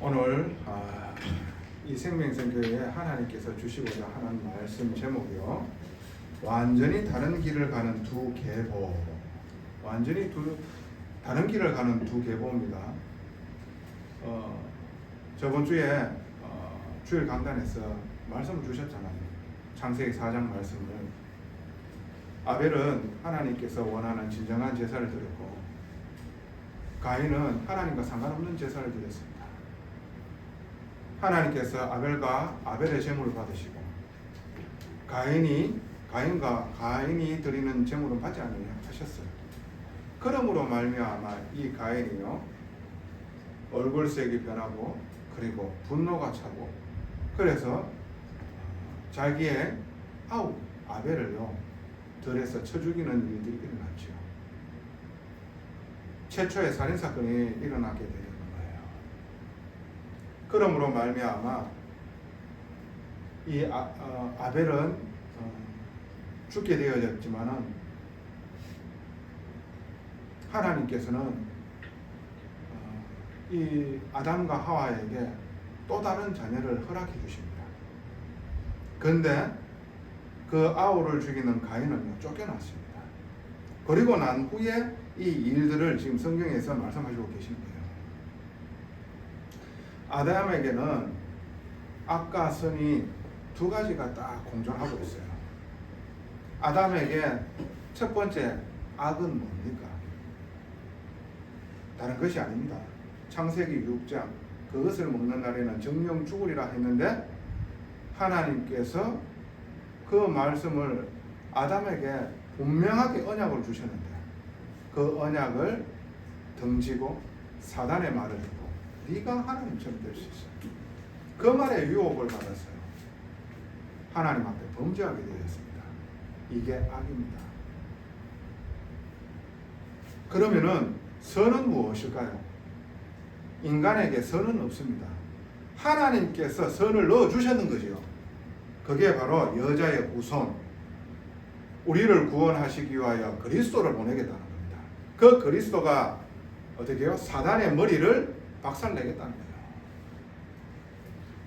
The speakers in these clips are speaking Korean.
오늘 이 생명선교회에 하나님께서 주시고자 하는 말씀 제목이요, 완전히 다른 길을 가는 두 계보. 완전히 다른 길을 가는 두 계보입니다. 저번 주에 주일 강단에서 말씀을 주셨잖아요. 창세기 4장 말씀을. 아벨은 하나님께서 원하는 진정한 제사를 드렸고, 가인은 하나님과 상관없는 제사를 드렸습니다. 하나님께서 아벨과 아벨의 제물을 받으시고, 가인이 드리는 제물은 받지 않으려 하셨어요. 그러므로 말미암아 이 가인이요, 얼굴색이 변하고, 그리고 분노가 차고, 그래서 자기의 아벨을요 들에서 쳐 죽이는 일들이 일어났죠. 최초의 살인사건이 일어나게 되는 거예요. 그러므로 말미암아 이 아벨은 죽게 되어졌지만은, 하나님께서는 이 아담과 하와에게 또 다른 자녀를 허락해 주십니다. 그런데 그 아우를 죽이는 가인은요 쫓겨났습니다. 그리고 난 후에 이 일들을 지금 성경에서 말씀하시고 계시는 거예요. 아담에게는 악과 선이 두 가지가 딱 공존하고 있어요. 아담에게 첫 번째 악은 뭡니까? 다른 것이 아닙니다. 창세기 6장 그것을 먹는 날에는 정령 죽으리라 했는데, 하나님께서 그 말씀을 아담에게 분명하게 언약을 주셨는데, 그 언약을 등지고 사단의 말을 듣고 네가 하나님처럼 될 수 있어, 그 말에 유혹을 받았어요. 하나님 앞에 범죄하게 되었습니다. 이게 악입니다. 그러면은 선은 무엇일까요? 인간에게 선은 없습니다. 하나님께서 선을 넣어 주셨는 거죠. 그게 바로 여자의 후손, 우리를 구원하시기 위하여 그리스도를 보내겠다는 겁니다. 그 그리스도가 어떻게 해요? 사단의 머리를 박살내겠다는 거예요.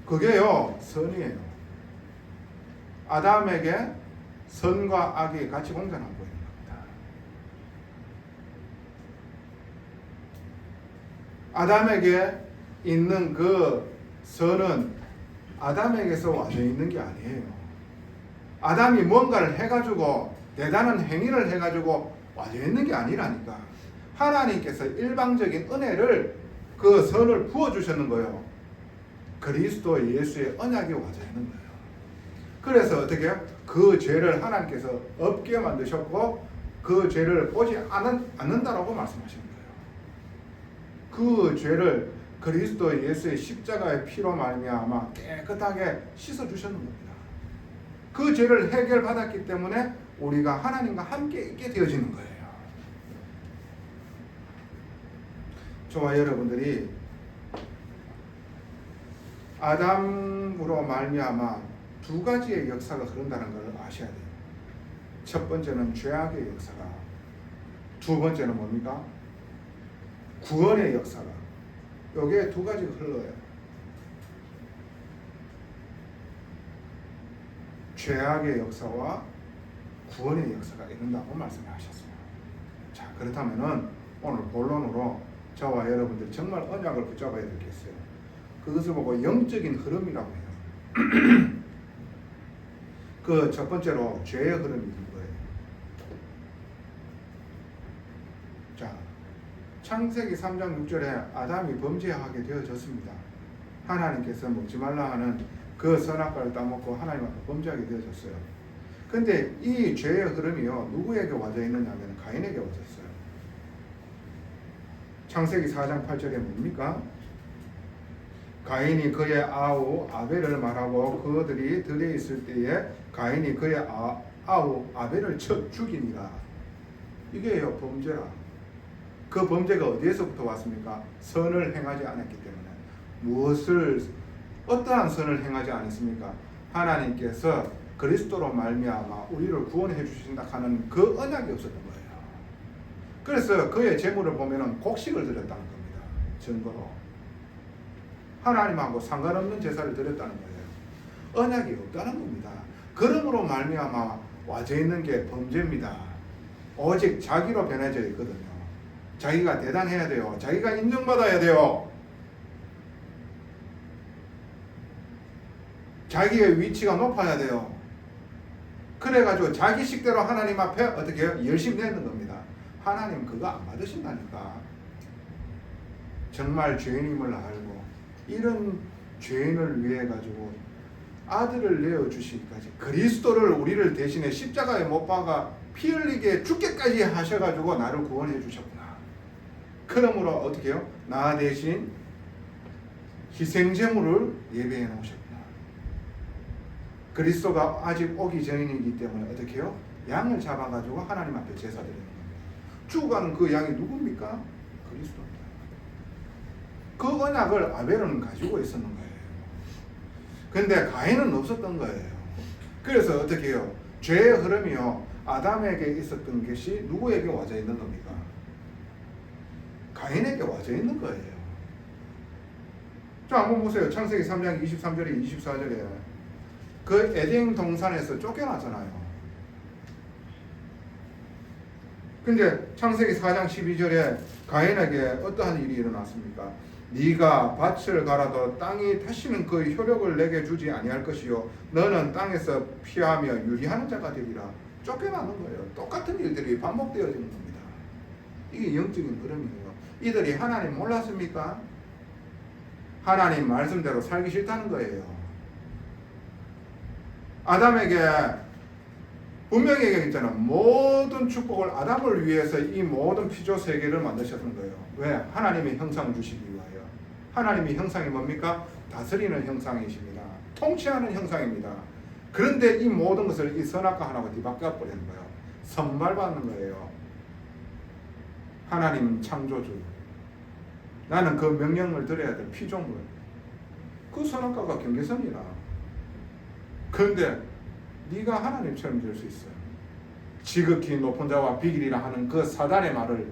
그게요 선이에요. 아담에게 선과 악이 같이 공존하고 있는 겁니다. 아담에게 있는 그 선은 아담에게서 와져 있는 게 아니에요. 아담이 뭔가를 해가지고 대단한 행위를 해가지고 와져 있는 게 아니라니까. 하나님께서 일방적인 은혜를, 그 선을 부어주셨는 거예요. 그리스도 예수의 언약이 와져 있는 거예요. 그래서 어떻게 해요? 그 죄를 하나님께서 없게 만드셨고, 그 죄를 보지 않는다라고 말씀하시는 거예요. 그 죄를 그리스도 예수의 십자가의 피로 말미암아 깨끗하게 씻어 주셨는 겁니다. 그 죄를 해결받았기 때문에 우리가 하나님과 함께 있게 되어지는 거예요. 저와 여러분들이 아담으로 말미암아 두 가지의 역사가 흐른다는 걸 아셔야 돼요. 첫 번째는 죄악의 역사가, 두 번째는 뭡니까? 구원의 역사가, 여기에 두 가지가 흘러요. 죄악의 역사와 구원의 역사가 이른다고 말씀하셨어요. 자, 그렇다면은 오늘 본론으로 저와 여러분들 정말 언약을 붙잡아야 되겠어요. 그것을 보고 영적인 흐름이라고 해요. 그 첫 번째로 죄의 흐름이 있는 거예요. 자, 창세기 3장 6절에 아담이 범죄하게 되어졌습니다. 하나님께서 먹지 말라 하는 그 선악과를 따먹고 하나님 앞에 범죄하게 되어졌어요. 근데 이 죄의 흐름이요 누구에게 와져 있느냐 하면 가인에게 와졌어요. 창세기 4장 8절에 뭡니까? 가인이 그의 아우 아벨을 말하고 그들이 들에 있을 때에 가인이 그의 아우 아벨을 쳐 죽이니라. 이게요 범죄라. 그 범죄가 어디에서부터 왔습니까? 선을 행하지 않았기 때문에. 어떠한 선을 행하지 않았습니까? 하나님께서 그리스도로 말미암아 우리를 구원해 주신다 하는 그 언약이 없었던 거예요. 그래서 그의 재물을 보면은 곡식을 드렸다는 겁니다. 증거로. 하나님하고 상관없는 제사를 드렸다는 거예요. 언약이 없다는 겁니다. 그러므로 말미암아 와져 있는 게 범죄입니다. 오직 자기로 변해져 있거든요. 자기가 대단해야 돼요. 자기가 인정받아야 돼요. 자기의 위치가 높아야 돼요. 그래가지고 자기 식대로 하나님 앞에 어떻게 해요? 열심히 내는 겁니다. 하나님 그거 안 받으신다니까. 정말 죄인임을 알고 이런 죄인을 위해 가지고 아들을 내어주시기까지 그리스도를 우리를 대신에 십자가에 못 박아 피 흘리게 죽게까지 하셔가지고 나를 구원해 주셨구나. 그러므로 어떻게 해요? 나 대신 희생제물을 예배해 놓으셨구나. 그리스도가 아직 오기 전이기 때문에 어떻게 해요? 양을 잡아가지고 하나님 앞에 제사 드리는 겁니다. 죽어가는 그 양이 누굽니까? 그리스도입니다. 그 언약을 아벨은 가지고 있었는 거예요. 근데 가인은 없었던 거예요. 그래서 어떻게 해요? 죄의 흐름이요. 아담에게 있었던 것이 누구에게 와져 있는 겁니까? 가인에게 와져 있는 거예요. 자, 한번 보세요. 창세기 3장 23절에 24절에 그 에덴 동산에서 쫓겨나잖아요. 근데 창세기 4장 12절에 가인에게 어떠한 일이 일어났습니까? 네가 밭을 갈아도 땅이 다시는 그 효력을 내게 주지 아니할 것이요 너는 땅에서 피하며 유리하는 자가 되리라. 쫓겨나는 거예요. 똑같은 일들이 반복되어지는 겁니다. 이게 영적인 흐름이에요. 이들이 하나님 몰랐습니까? 하나님 말씀대로 살기 싫다는 거예요. 아담에게 분명히 얘기했잖아. 모든 축복을 아담을 위해서 이 모든 피조 세계를 만드셨던 거예요. 왜? 하나님의 형상을 주시기 위하여. 하나님의 형상이 뭡니까? 다스리는 형상이십니다. 통치하는 형상입니다. 그런데 이 모든 것을 이 선악과 하나가 뒤바뀌어 버리는 거예요. 선발받는 거예요. 하나님 창조주. 나는 그 명령을 드려야 될 피조물. 그 선악과가 경계선이라. 그런데 네가 하나님처럼 될 수 있어요. 지극히 높은 자와 비길이라 하는 그 사단의 말을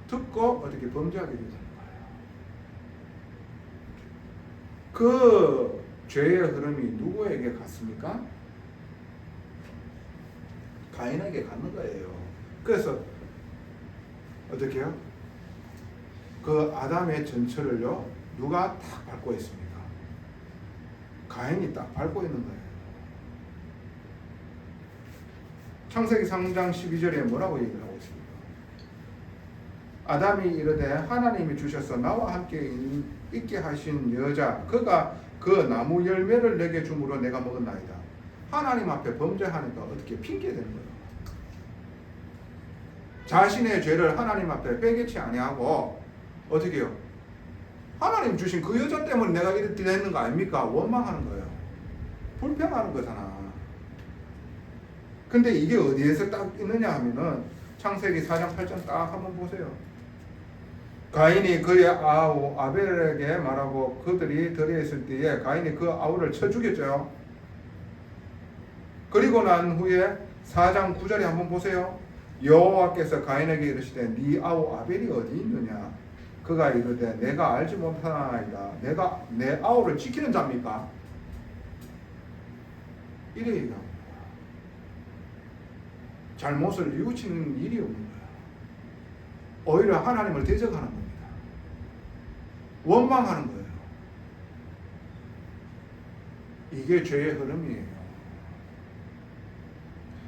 듣고 어떻게 범죄하게 되는 거예요. 그 죄의 흐름이 누구에게 갔습니까? 가인에게 갔는 거예요. 그래서 어떻게 해요? 그 아담의 전철을요 누가 딱 밟고 있습니까? 가인이 딱 밟고 있는 거예요. 창세기 3장 12절에 뭐라고 얘기를 하고 있습니까? 아담이 이르되 하나님이 주셔서 나와 함께 있게 하신 여자 그가 그 나무 열매를 내게 주므로 내가 먹었나이다. 하나님 앞에 범죄하니까 어떻게 핑계대는 거예요? 자신의 죄를 하나님 앞에 빼개치 아니하고 어떻게 해요? 하나님 주신 그 여자 때문에 내가 이렇게 됐는 거 아닙니까? 원망하는 거예요. 불평하는 거잖아. 근데 이게 어디에서 딱 있느냐 하면은 창세기 4장 8장 딱 한번 보세요. 가인이 그의 아우 아벨에게 말하고 그들이 들여있을 때에 가인이 그 아우를 쳐 죽였죠. 그리고 난 후에 4장 9절에 한번 보세요. 여호와께서 가인에게 이르시되 네 아우 아벨이 어디 있느냐? 그가 이르되 내가 알지 못하나이다. 내가 내 아우를 지키는 자입니까? 이래 얘기합니다. 잘못을 뉘우치는 일이 없는 거야. 오히려 하나님을 대적하는 겁니다. 원망하는 거예요. 이게 죄의 흐름이에요.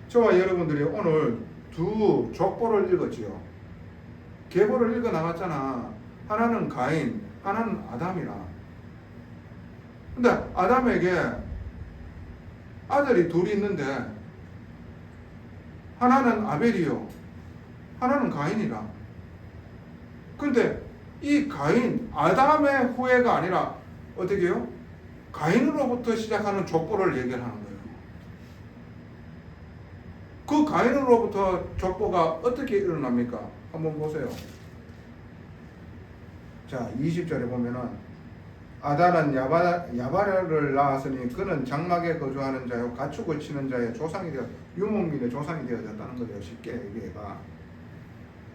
저와 여러분들이 오늘 두 족보를 읽었지요. 계보를 읽어 나갔잖아. 하나는 가인, 하나는 아담이라. 근데 아담에게 아들이 둘이 있는데 하나는 아벨이요, 하나는 가인이라. 근데 이 가인, 아담의 후예가 아니라 어떻게 해요? 가인으로부터 시작하는 족보를 얘기하는 거예요. 그 가인으로부터 족보가 어떻게 일어납니까? 한번 보세요. 자, 20절에 보면은 아다는 야발을 낳았으니 그는 장막에 거주하는 자요 가축을 치는 자의 조상이 되어 유목민의 조상이 되어졌다는 거예요. 쉽게 얘기해봐.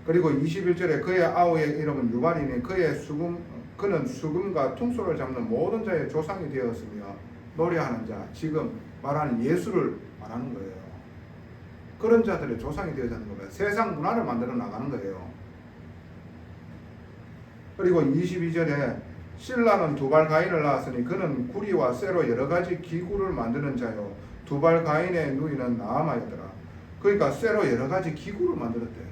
그리고 21절에 그의 아우의 이름은 유발이니 그의 수금 그는 수금과 퉁소를 잡는 모든 자의 조상이 되었으며 노래하는 자, 지금 말하는 예수를 말하는 거예요. 그런 자들의 조상이 되어지는 겁니다. 세상 문화를 만들어 나가는 거예요. 그리고 22절에 신라는 두발 가인을 낳았으니 그는 구리와 쇠로 여러 가지 기구를 만드는 자요 두발 가인의 누이는 나아마였더라. 그러니까 쇠로 여러 가지 기구를 만들었대요.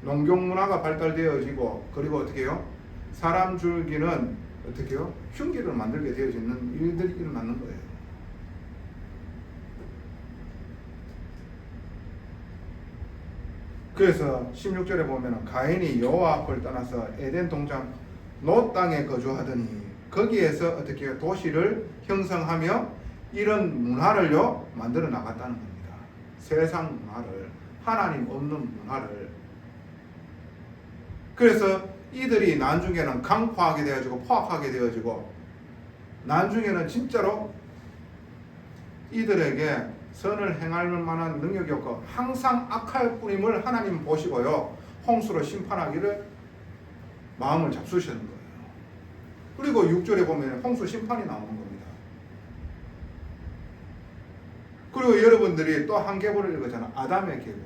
농경 문화가 발달되어지고 그리고 어떻게 해요? 사람 줄기는 어떻게 해요? 흉기를 만들게 되어지는 일들이 일어나는 거예요. 그래서 16절에 보면 가인이 여호와 앞을 떠나서 에덴 동산 노 땅에 거주하더니 거기에서 어떻게 해요? 도시를 형성하며 이런 문화를요 만들어 나갔다는 겁니다. 세상 문화를, 하나님 없는 문화를. 그래서 이들이 나중에는 강포하게 되어지고 포악하게 되어지고 나중에는 진짜로 이들에게 선을 행할 만한 능력이 없고 항상 악할 뿐임을 하나님 보시고요 홍수로 심판하기를 마음을 잡수시는 거예요. 그리고 6절에 보면 홍수 심판이 나오는 겁니다. 그리고 여러분들이 또 한 계보를 읽었잖아. 아담의 계보.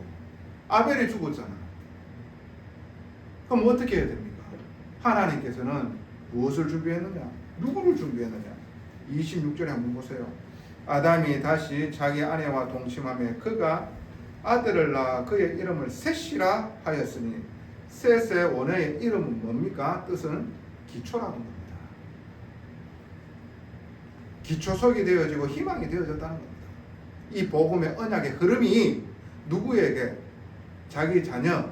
아벨이 죽었잖아. 그럼 어떻게 해야 됩니까? 하나님께서는 무엇을 준비했느냐? 누구를 준비했느냐? 26절에 한번 보세요. 아담이 다시 자기 아내와 동침하며 그가 아들을 낳아 그의 이름을 셋이라 하였으니 셋의 원어의 이름은 뭡니까? 뜻은 기초라는 겁니다. 기초석이 되어지고 희망이 되어졌다는 겁니다. 이 복음의 언약의 흐름이 누구에게? 자기 자녀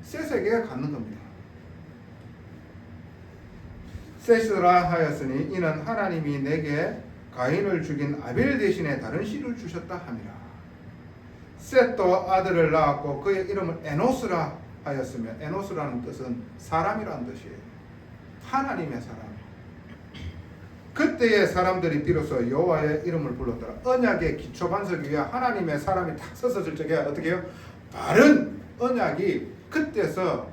셋에게 갖는 겁니다. 셋이라 하였으니 이는 하나님이 내게 가인을 죽인 아벨 대신에 다른 씨를 주셨다 함이라. 셋도 아들을 낳았고 그의 이름을 에노스라 하였으며 에노스라는 뜻은 사람이라는 뜻이에요. 하나님의 사람. 그때의 사람들이 비로소 여호와의 이름을 불렀더라. 언약의 기초 반석 위에 하나님의 사람이 탁 섰을 적에 어떻게 해요? 바른 언약이 그때서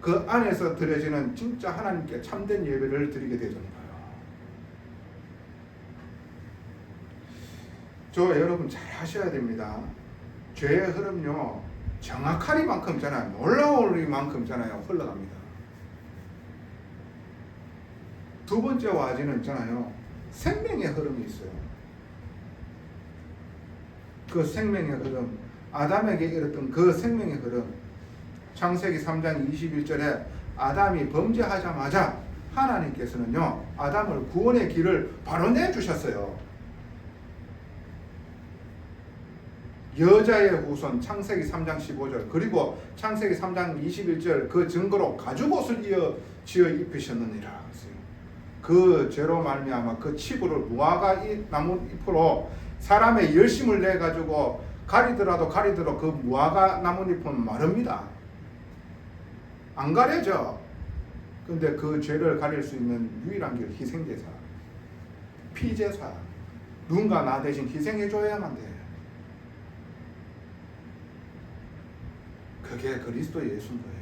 그 안에서 드려지는 진짜 하나님께 참된 예배를 드리게 되는 거예요. 저 여러분 잘 하셔야 됩니다. 죄의 흐름요 정확하리만큼잖아요. 놀라우리만큼잖아요. 흘러갑니다. 두 번째 와지는 있잖아요. 생명의 흐름이 있어요. 그 생명의 흐름, 아담에게 이랬던 그 생명의 흐름. 창세기 3장 21절에 아담이 범죄하자마자 하나님께서는요 아담을 구원의 길을 바로 내주셨어요. 여자의 후손 창세기 3장 15절 그리고 창세기 3장 21절 그 증거로 가죽옷을 지어 입히셨느니라. 그 죄로 말미암아 그 치부를 무화과 나뭇잎으로 사람의 열심을 내 가지고 가리더라도 그 무화과 나뭇잎은 마릅니다. 안 가려져. 근데 그 죄를 가릴 수 있는 유일한 길 희생제사, 피제사. 누군가 나 대신 희생해줘야만 돼. 그게 그리스도 예수인 거예요.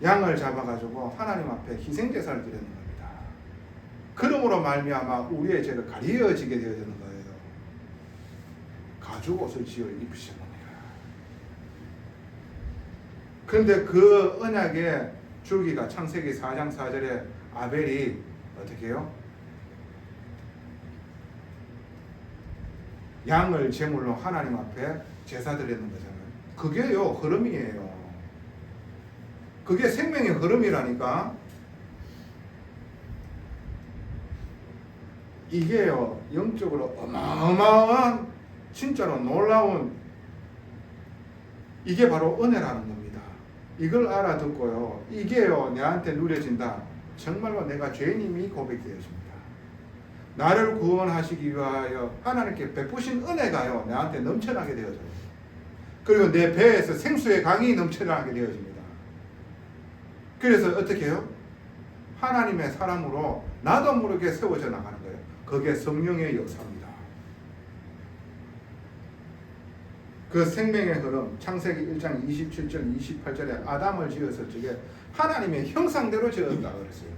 양을 잡아가지고 하나님 앞에 희생제사를 드리는 겁니다. 그러므로 말미암아 우리의 죄를 가려지게 되어지는 거예요. 가죽옷을 지어 입으시는 겁니다. 그런데 그 언약의 줄기가 창세기 4장 4절에 아벨이 어떻게 해요? 양을 제물로 하나님 앞에 제사 드리는 거잖아요. 그게요 흐름이에요. 그게 생명의 흐름이라니까. 이게요 영적으로 어마어마한 진짜로 놀라운 이게 바로 은혜라는 겁니다. 이걸 알아듣고요 이게요 내한테 누려진다. 정말로 내가 죄인임이 고백되어집니다. 나를 구원하시기 위하여 하나님께 베푸신 은혜가요 내한테 넘쳐나게 되어져요. 그리고 내 배에서 생수의 강이 넘쳐나게 되어집니다. 그래서 어떻게 해요? 하나님의 사람으로 나도 모르게 세워져 나가는 거예요. 그게 성령의 역사입니다. 그 생명의 흐름 창세기 1장 27절 28절에 아담을 지어서 저게 하나님의 형상대로 지었다 그랬어요.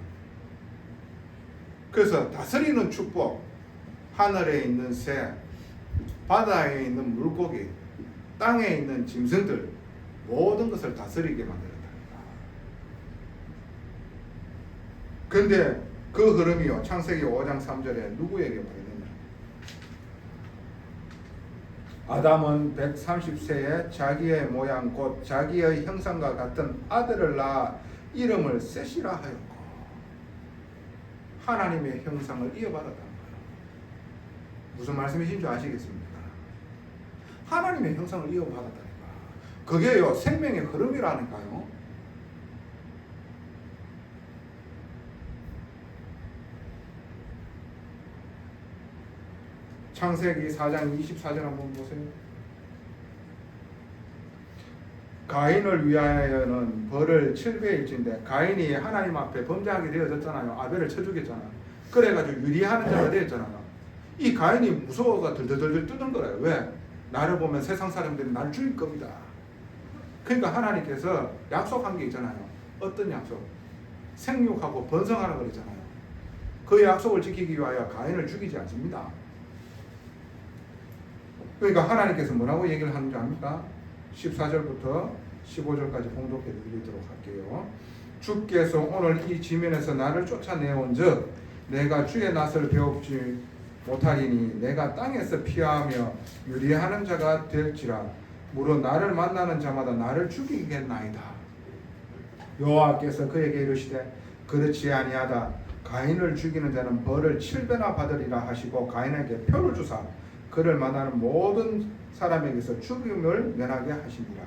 그래서 다스리는 축복, 하늘에 있는 새, 바다에 있는 물고기, 땅에 있는 짐승들 모든 것을 다스리게 만들었다. 근데 그 흐름이요 창세기 5장 3절에 누구에게 보이느냐? 아담은 130세에 자기의 모양 곧 자기의 형상과 같은 아들을 낳아 이름을 셋이라 하였고, 하나님의 형상을 이어받았다는 거예요. 무슨 말씀이신 줄 아시겠습니까? 하나님의 형상을 이어받았다니까. 그게요 생명의 흐름이라니까요. 창세기 4장 24절 한번 보세요. 가인을 위하여는 벌을 7배일진데, 가인이 하나님 앞에 범죄하게 되어졌잖아요. 아벨을 쳐 죽였잖아요. 그래가지고 유리하는 자가 되었잖아요. 이 가인이 무서워가 들들들들 뜨는 거예요. 왜? 나를 보면 세상 사람들이 나를 죽일 겁니다. 그러니까 하나님께서 약속한 게 있잖아요. 어떤 약속? 생육하고 번성하라 그랬잖아요. 그 약속을 지키기 위하여 가인을 죽이지 않습니다. 그러니까 하나님께서 뭐라고 얘기를 하는지 압니까? 14절부터 15절까지 봉독해 드리도록 할게요. 주께서 오늘 이 지면에서 나를 쫓아내온 즉 내가 주의 낯을 배웁지 못하리니 내가 땅에서 피하며 유리하는 자가 될지라. 무릇 나를 만나는 자마다 나를 죽이겠나이다. 여호와께서 그에게 이르시되 그렇지 아니하다. 가인을 죽이는 자는 벌을 7배나 받으리라 하시고 가인에게 표를 주사 그를 만나는 모든 사람에게서 죽임을 면하게 하시니라.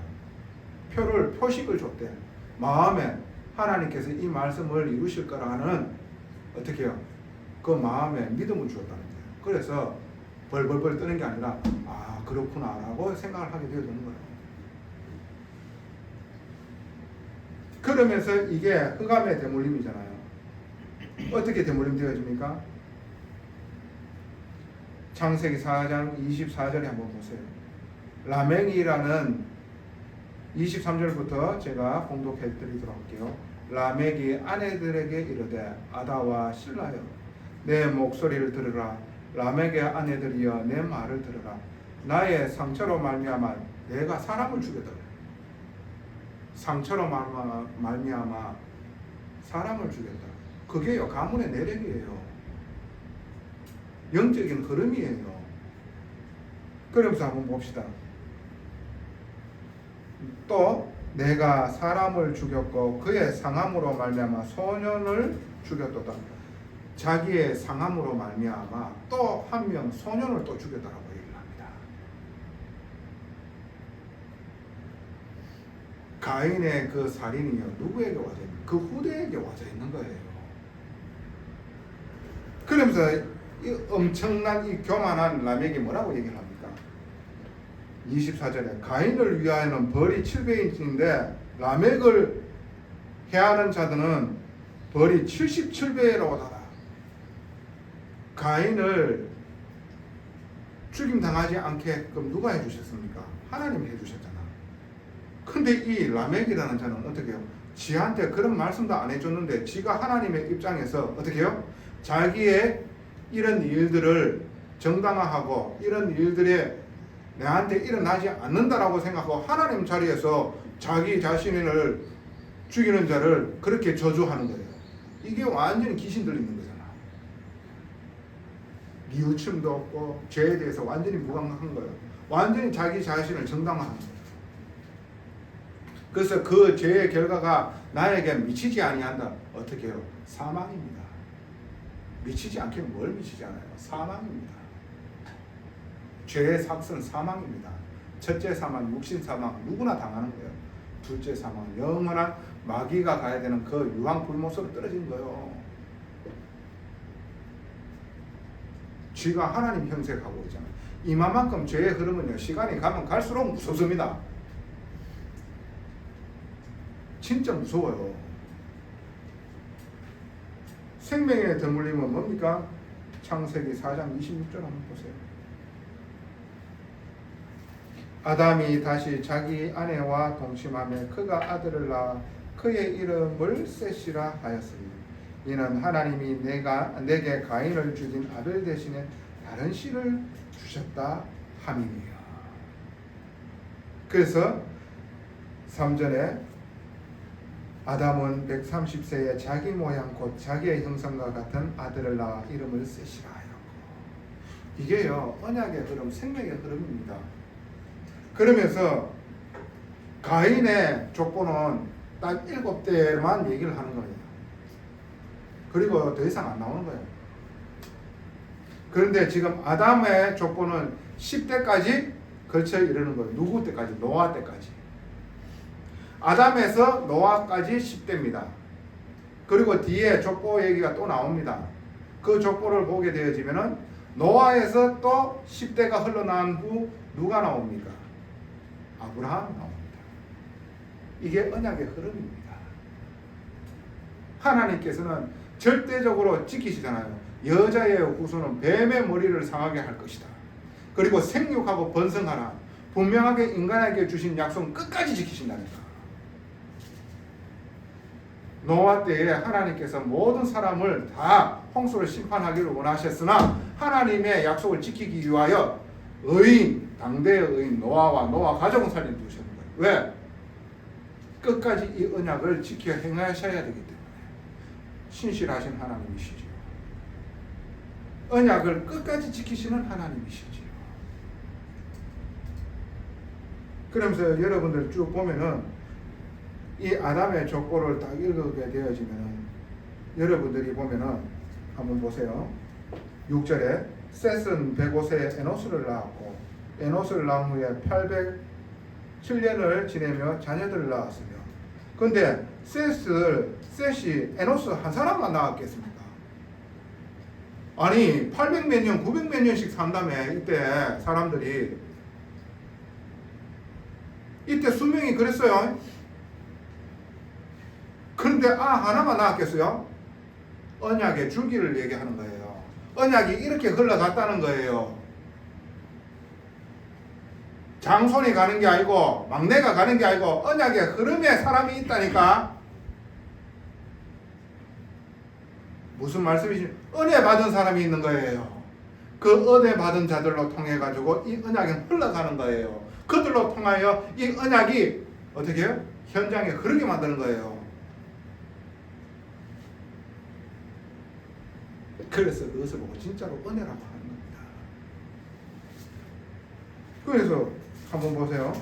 표식을 줬대. 마음에 하나님께서 이 말씀을 이루실 거라는 어떻게 해요? 그 마음에 믿음을 주었다는 거예요. 그래서 벌벌벌 뜨는 게 아니라 아 그렇구나 라고 생각을 하게 되어지는 거예요. 그러면서 이게 흑암의 대물림이잖아요. 어떻게 대물림 되어집니까? 창세기 4장 24절에 한번 보세요. 라멕이라는 23절부터 제가 봉독해 드리도록 할게요. 라멕이 아내들에게 이르되 아다와 실라여 내 목소리를 들으라. 라멕의 아내들이여 내 말을 들으라. 나의 상처로 말미암아 내가 사람을 죽였다. 상처로 말미암아 사람을 죽였다. 그게요 가문의 내력이에요. 영적인 흐름이에요. 그러면서 한번 봅시다. 또 내가 사람을 죽였고 그의 상함으로 말미암아 소년을 죽였도다. 자기의 상함으로 말미암아 또 한 명 소년을 또 죽였다라고 얘기를 합니다. 가인의 그 살인이요 누구에게 와져 있는? 그 후대에게 와져 있는 거예요. 그러면서 이 엄청난 이 교만한 라멕이 뭐라고 얘기를 합니까? 24절에 가인을 위하여는 벌이 7배인데 라멕을 해하는 자들은 벌이 77배로 달아. 가인을 죽임 당하지 않게끔 누가 해주셨습니까? 하나님이 해주셨잖아. 근데 이 라멕이라는 자는 어떻게 해요? 지한테 그런 말씀도 안 해줬는데 지가 하나님의 입장에서 어떻게 해요? 자기의 이런 일들을 정당화하고 이런 일들이 내한테 일어나지 않는다라고 생각하고 하나님 자리에서 자기 자신을 죽이는 자를 그렇게 저주하는 거예요. 이게 완전히 귀신 들리는 거잖아. 뉘우침도 없고 죄에 대해서 완전히 무감각한 거예요. 완전히 자기 자신을 정당화하는 거예요. 그래서 그 죄의 결과가 나에게 미치지 아니한다. 어떻게 해요? 사망입니다. 미치지 않기는 뭘 미치지 않아요? 사망입니다. 죄의 삭은 사망입니다. 첫째 사망, 육신 사망 누구나 당하는 거예요. 둘째 사망, 영원한 마귀가 가야 되는 그 유황불못으로 떨어진 거예요. 쥐가 하나님 형색하고 있잖아요. 이만큼 죄의 흐름은요 시간이 가면 갈수록 무섭습니다. 진짜 무서워요. 생명의 드물림은 뭡니까? 창세기 4장 26절 한번 보세요. 아담이 다시 자기 아내와 동침하며 그가 아들을 낳아 그의 이름을 셋이라 하였으니 이는 하나님이 내게 가인을 죽인 아벨 대신에 다른 씨를 주셨다 함이니라. 그래서 3절에 아담은 130세에 자기 모양 곧 자기의 형상과 같은 아들을 낳아 이름을 셋이라 하였고, 이게요 언약의 흐름, 생명의 흐름입니다. 그러면서 가인의 족보는 딱 7대만 얘기를 하는 거예요. 그리고 더 이상 안 나오는 거예요. 그런데 지금 아담의 족보는 10대까지 걸쳐 이르는 거예요. 누구 때까지? 노아 때까지. 아담에서 노아까지 10대입니다. 그리고 뒤에 족보 얘기가 또 나옵니다. 그 족보를 보게 되어지면은 노아에서 또 10대가 흘러나온 후 누가 나옵니까? 아브라함 나옵니다. 이게 언약의 흐름입니다. 하나님께서는 절대적으로 지키시잖아요. 여자의 후손은 뱀의 머리를 상하게 할 것이다. 그리고 생육하고 번성하라. 분명하게 인간에게 주신 약속은 끝까지 지키신다니까. 노아 때에 하나님께서 모든 사람을 다 홍수를 심판하기를 원하셨으나 하나님의 약속을 지키기 위하여 의인, 당대의 의인 노아와 노아 가족은 살림 두셨는 거예요. 왜? 끝까지 이 언약을 지켜 행하셔야 되기 때문에. 신실하신 하나님이시죠. 언약을 끝까지 지키시는 하나님이시죠. 그러면서 여러분들 쭉 보면은 이 아담의 족보를 딱 읽게 되어지면은 여러분들이 보면은 한번 보세요. 6절에 셋은 105세에 에노스를 낳았고 에노스를 낳은 후에 807년을 지내며 자녀들을 낳았으며, 근데 셋이 에노스 한 사람만 낳았겠습니까? 아니 800몇 년 900몇 년씩 산다며. 이때 사람들이 이때 수명이 그랬어요. 그런데 하나만 낳았겠어요? 언약의 줄기를 얘기하는 거예요. 언약이 이렇게 흘러갔다는 거예요. 장손이 가는 게 아니고 막내가 가는 게 아니고 언약의 흐름에 사람이 있다니까. 무슨 말씀이지? 은혜 받은 사람이 있는 거예요. 그 은혜 받은 자들로 통해 가지고 이 언약이 흘러가는 거예요. 그들로 통하여 이 언약이 어떻게 해요? 현장에 흐르게 만드는 거예요. 그래서 그것을 보고 진짜로 은혜라고 하는 겁니다. 그래서 한번 보세요.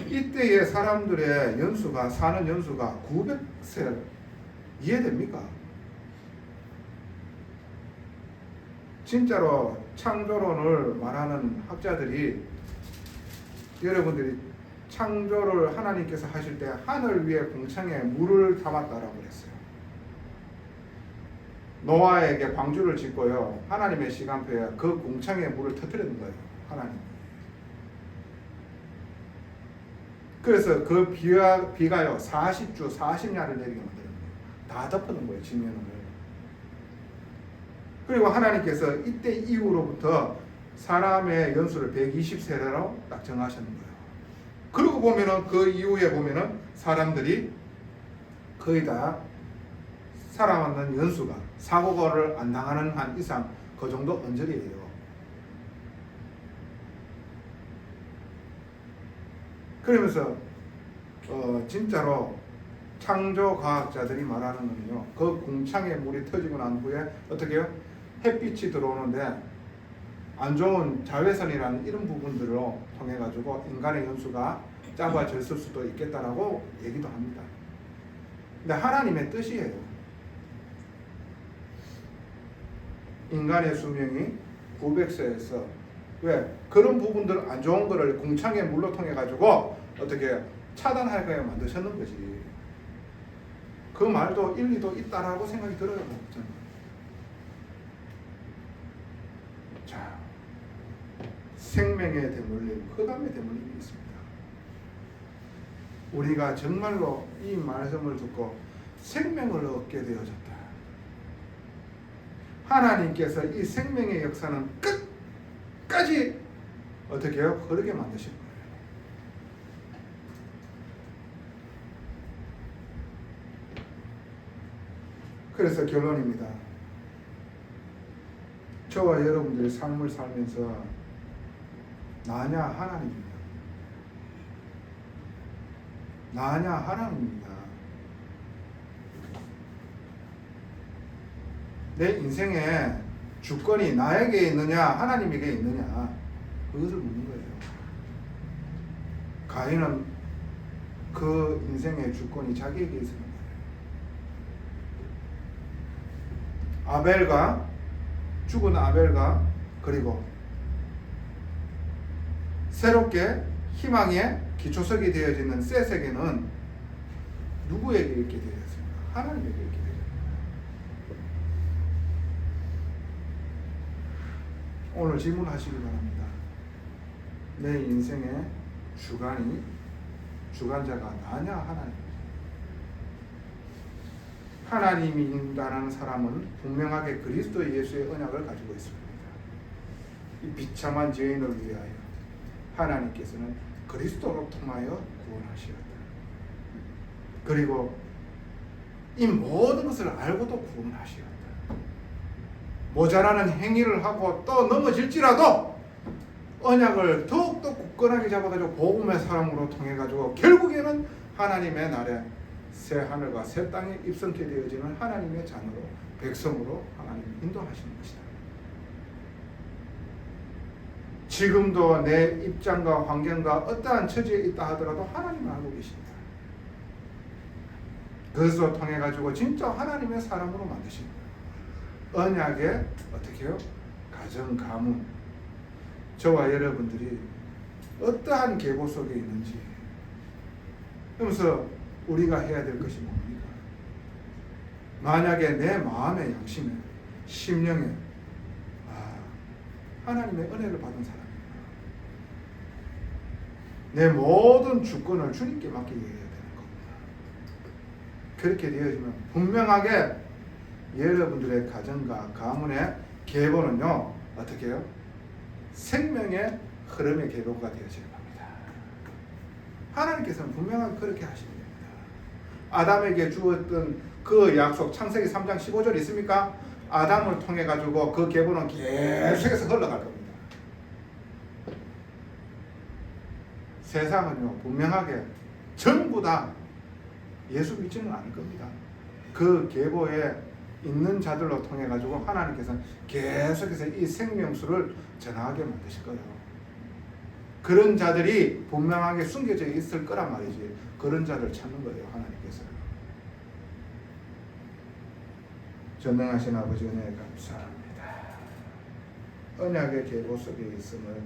이때의 사람들의 연수가, 사는 연수가 900세 이해됩니까? 진짜로 창조론을 말하는 학자들이, 여러분들이 창조를 하나님께서 하실 때 하늘 위에 공창에 물을 담았다라고 그랬어요. 노아에게 방주를 짓고요, 하나님의 시간표에 그 공창에 물을 터뜨리는 거예요. 하나님. 그래서 그 비가요 40주 40야를 내리게 만드는 거예요. 다 덮어놓은 거예요, 지면을. 그리고 하나님께서 이때 이후로부터 사람의 연수를 120세대로 딱 정하셨는 거예요. 그러고 보면은 그 이후에 보면은 사람들이 거의 다 살아왔는 연수가 사고를 안 당하는 한 이상 그 정도 언저리예요. 그러면서 진짜로 창조 과학자들이 말하는 거는요, 그 공창에 물이 터지고 난 후에 어떻게 해요? 햇빛이 들어오는데 안 좋은 자외선이라는 이런 부분들로 통해 가지고 인간의 연수가 짧아졌을 수도 있겠다라고 얘기도 합니다. 근데 하나님의 뜻이에요. 인간의 수명이 900세에서 왜 그런 부분들 안 좋은 거를 공창의 물로 통해 가지고 어떻게 차단하게 만드셨는 거지. 그 말도 일리도 있다라고 생각이 들어요. 저는. 자, 생명의 대물림, 흑암의 대물림이 있습니다. 우리가 정말로 이 말씀을 듣고 생명을 얻게 되어졌다. 하나님께서 이 생명의 역사는 끝까지 어떻게 해요? 흐르게 만드신 거예요. 그래서 결론입니다. 저와 여러분들의 삶을 살면서 나냐 하나님입니다. 나냐 하나님입니다. 내 인생의 주권이 나에게 있느냐 하나님에게 있느냐 그것을 묻는 거예요. 가인은 그 인생의 주권이 자기에게 있었는 거예요. 아벨과 죽은 아벨과 그리고 새롭게 희망의 기초석이 되어지는 셋에게는 누구에게 있게 되었습니까? 하나님에게 있게 되었습니다. 오늘 질문하시기 바랍니다. 내 인생의 주관자가 나냐 하나님이냐? 하나님이라는 사람은 분명하게 그리스도 예수의 언약을 가지고 있습니다. 이 비참한 죄인을 위하여 하나님께서는 그리스도로 통하여 구원하시었다. 그리고 이 모든 것을 알고도 구원하시었다. 모자라는 행위를 하고 또 넘어질지라도 언약을 더욱더 굳건하게 잡아가지고 복음의 사람으로 통해가지고 결국에는 하나님의 날에 새 하늘과 새 땅에 입성케 되어지는 하나님의 자녀로 백성으로 하나님 인도하시는 것이다. 지금도 내 입장과 환경과 어떠한 처지에 있다 하더라도 하나님은 알고 계십니다. 그것을 통해 가지고 진짜 하나님의 사람으로 만드신 언약의 어떻게 해요? 가정, 가문, 저와 여러분들이 어떠한 계보 속에 있는지 그러면서 우리가 해야 될 것이 뭡니까? 만약에 내 마음의 양심에 심령에 하나님의 은혜를 받은 사람입니다. 내 모든 주권을 주님께 맡기게 해야 되는 겁니다. 그렇게 되어지면 분명하게 여러분들의 가정과 가문의 계보는요 어떻게 해요? 생명의 흐름의 계보가 되어지는 겁니다. 하나님께서는 분명하게 그렇게 하시는 겁니다. 아담에게 주었던 그 약속 창세기 3장 15절 있습니까? 아담을 통해 가지고 그 계보는 계속해서 흘러갈 겁니다. 세상은요 분명하게 전부 다 예수 믿지는 않을 겁니다. 그 계보에 있는 자들로 통해 가지고 하나님께서는 계속해서 이 생명수를 전하게 만드실 거예요. 그런 자들이 분명하게 숨겨져 있을 거란 말이지. 그런 자들 찾는 거예요 하나님께서. 전능하신 아버지 은혜에 감사합니다. 언약의 계보 속에 있음을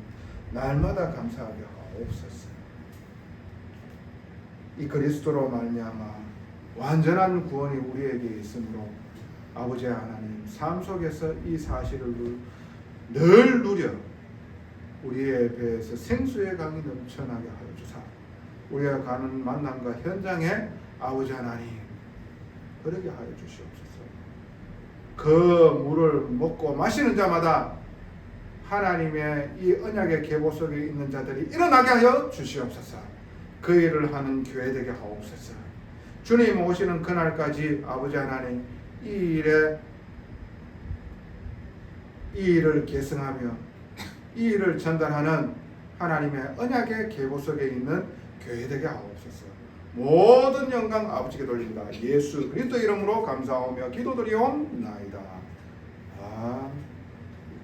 날마다 감사하게 하옵소서. 이 그리스도로 말미암아 완전한 구원이 우리에게 있으므로 아버지 하나님 삶 속에서 이 사실을 늘 누려 우리의 배에서 생수의 강이 넘쳐나게 하여 주사 우리가 가는 만남과 현장에 아버지 하나님 그러게 하여 주시옵소서. 그 물을 먹고 마시는 자마다 하나님의 이 언약의 계보 속에 있는 자들이 일어나게 하여 주시옵소서. 그 일을 하는 교회 되게 하옵소서. 주님 오시는 그날까지 아버지 하나님 이 일을 계승하며 이 일을 전달하는 하나님의 언약의 계보 속에 있는 교회 되게 하옵소서. 모든 영광 아버지께 돌립니다. 예수 그리스도 이름으로 감사하며 기도드리옵나이다.